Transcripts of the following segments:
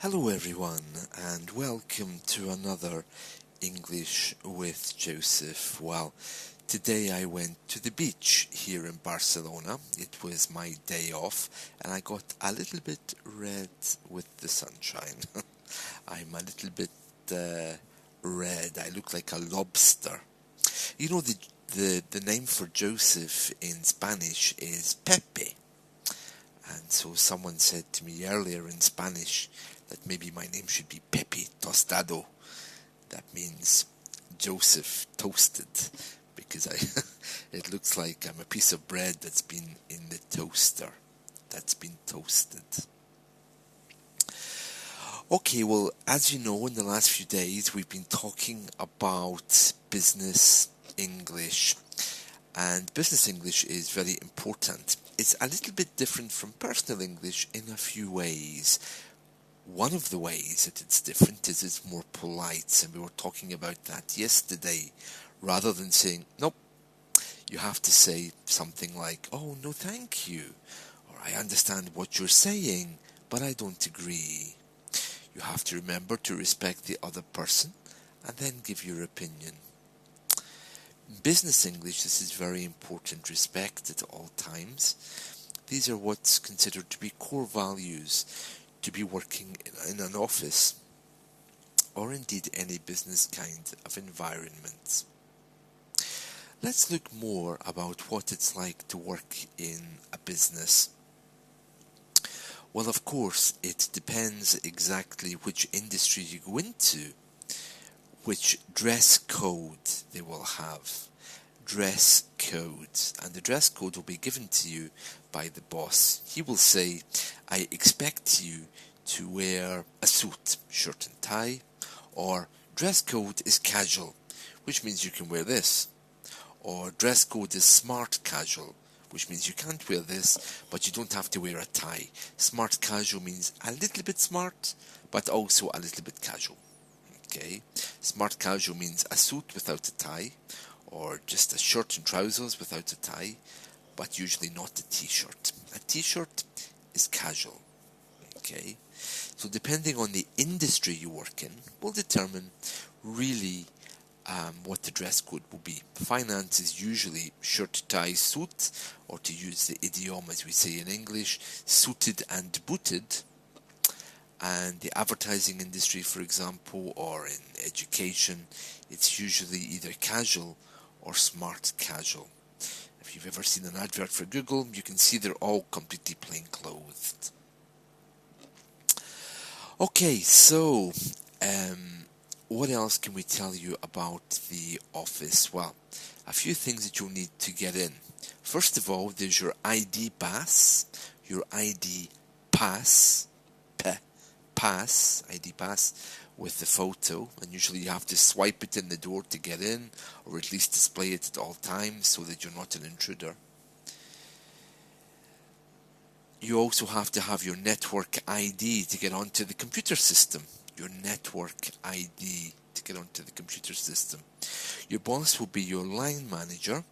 Hello everyone and welcome to another English with Joseph. Well, today I went to the beach here in Barcelona. It was my day off and I got a little bit red with the sunshine. I'm a little bit red. I look like a lobster. You know the name for Joseph in Spanish is Pepe. And so someone said to me earlier in Spanish that maybe my name should be Pepe Tostado. That means Joseph toasted, because it looks like I'm a piece of bread that's been in the toaster, that's been toasted. Okay, well, as you know, in the last few days we've been talking about business English. And business English is very important. It's a little bit different from personal English in a few ways. One of the ways that it's different is it's more polite, and we were talking about that yesterday. Rather than saying, nope, you have to say something like, oh, no, thank you, or I understand what you're saying, but I don't agree. You have to remember to respect the other person and then give your opinion. Business English, this is very important. Respect at all times. These are what's considered to be core values to be working in an office or indeed any business kind of environment. Let's look more about what it's like to work in a business. Well, of course, it depends exactly which industry you go into, which dress code they will have. Dress code, and the dress code will be given to you by the boss. He will say, I expect you to wear a suit, shirt and tie, or dress code is casual, which means you can wear this, or dress code is smart casual, which means you can't wear this, but you don't have to wear a tie. Smart casual means a little bit smart, but also a little bit casual. Okay, smart casual means a suit without a tie, or just a shirt and trousers without a tie, but usually not a t-shirt. A t-shirt is casual. Okay, so depending on the industry you work in will determine really what the dress code will be. Finance is usually shirt, tie, suit, or to use the idiom as we say in English, suited and booted. And the advertising industry, for example, or in education, it's usually either casual or smart casual. If you've ever seen an advert for Google, you can see they're all completely plain clothed. Okay, so what else can we tell you about the office? Well, a few things that you'll need to get in. First of all, there's your ID pass, your ID pass, ID pass with the photo, and usually you have to swipe it in the door to get in, or at least display it at all times so that you're not an intruder. You also have to have your network ID to get onto the computer system. Your network ID to get onto the computer system. Your boss will be your line manager.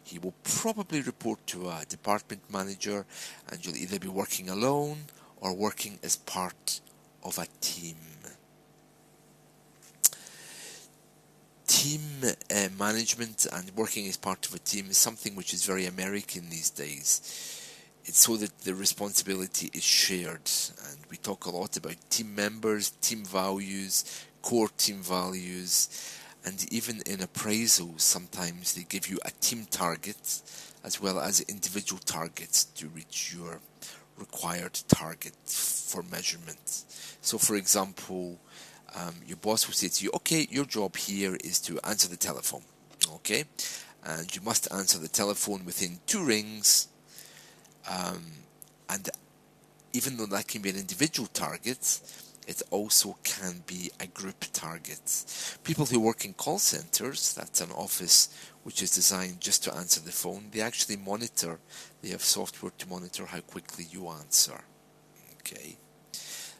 He will probably report to a department manager, and you'll either be working alone or working as part of a team. Team management and working as part of a team is something which is very American these days. It's so that the responsibility is shared, and we talk a lot about team members, team values, core team values, and even in appraisals sometimes they give you a team target as well as individual targets to reach your required target for measurement. So for example, your boss will say to you, okay, your job here is to answer the telephone, okay, and you must answer the telephone within 2 rings, and even though that can be an individual target, it also can be a group target. People who work in call centers, that's an office which is designed just to answer the phone, they actually monitor, they have software to monitor how quickly you answer. Okay,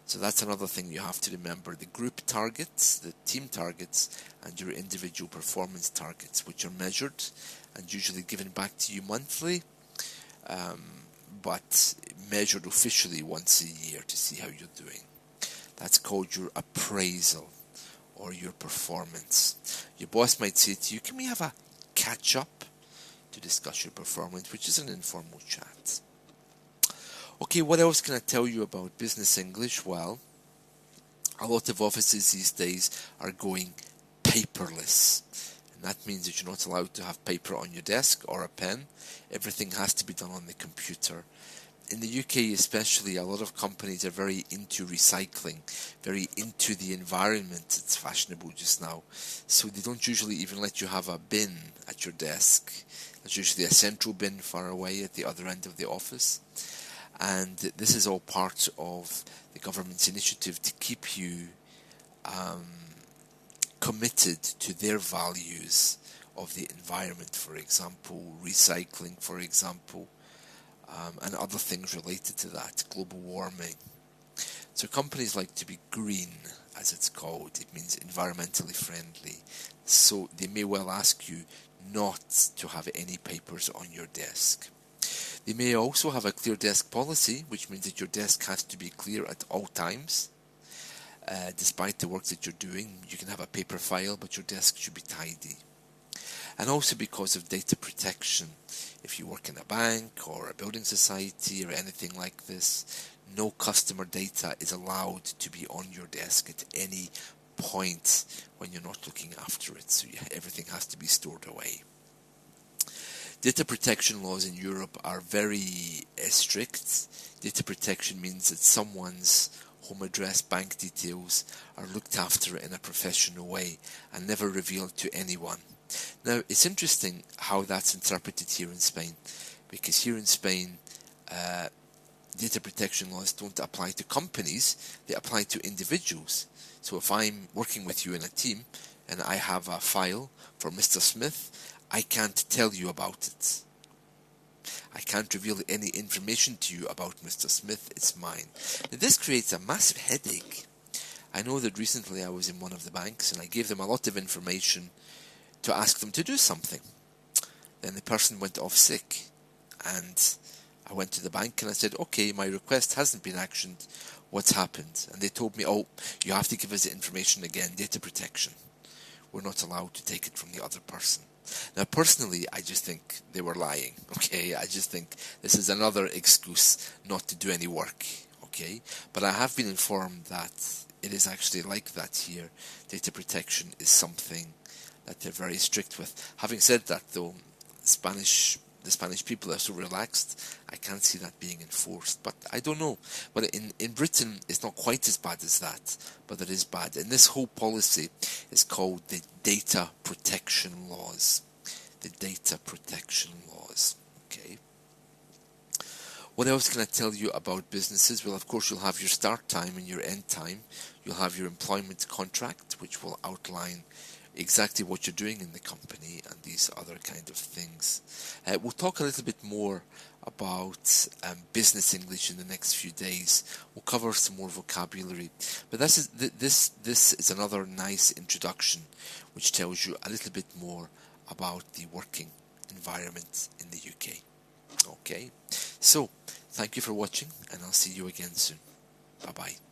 so that's another thing you have to remember, the group targets, the team targets, and your individual performance targets, which are measured and usually given back to you monthly, but measured officially once a year to see how you're doing. That's called your appraisal or your performance. Your boss might say to you, can we have a catch up to discuss your performance, which is an informal chat. Okay, what else can I tell you about business English? Well, a lot of offices these days are going paperless. And that means that you're not allowed to have paper on your desk or a pen. Everything has to be done on the computer. In the UK especially, a lot of companies are very into recycling, very into the environment. It's fashionable just now. So they don't usually even let you have a bin at your desk. There's usually a central bin far away at the other end of the office. And this is all part of the government's initiative to keep you committed to their values of the environment, for example, recycling, for example, and other things related to that, global warming. So companies like to be green, as it's called. It means environmentally friendly. So they may well ask you not to have any papers on your desk. They may also have a clear desk policy, which means that your desk has to be clear at all times. Despite the work that you're doing, you can have a paper file, but your desk should be tidy. And also because of data protection. If you work in a bank or a building society or anything like this, no customer data is allowed to be on your desk at any point when you're not looking after it. So everything has to be stored away. Data protection laws in Europe are very strict. Data protection means that someone's home address, bank details are looked after in a professional way and never revealed to anyone. Now, it's interesting how that's interpreted here in Spain, because here in Spain, data protection laws don't apply to companies, they apply to individuals. So if I'm working with you in a team and I have a file for Mr. Smith, I can't tell you about it. I can't reveal any information to you about Mr. Smith, it's mine. Now, this creates a massive headache. I know that recently I was in one of the banks and I gave them a lot of information to ask them to do something. Then the person went off sick and I went to the bank and I said, okay, my request hasn't been actioned, what's happened? And they told me, oh, you have to give us the information again, data protection. We're not allowed to take it from the other person. Now, personally, I just think they were lying, okay? I just think this is another excuse not to do any work, okay? But I have been informed that it is actually like that here. Data protection is something that they're very strict with. Having said that, though, the Spanish people are so relaxed, I can't see that being enforced. But I don't know. But in Britain, it's not quite as bad as that, but it is bad. And this whole policy is called the Data Protection Laws. The Data Protection Laws. Okay. What else can I tell you about businesses? Well, of course, you'll have your start time and your end time. You'll have your employment contract, which will outline exactly what you're doing in the company and these other kind of things. We'll talk a little bit more about business English in the next few days. We'll cover some more vocabulary. But this is another nice introduction which tells you a little bit more about the working environment in the UK. Okay, so thank you for watching and I'll see you again soon. Bye-bye.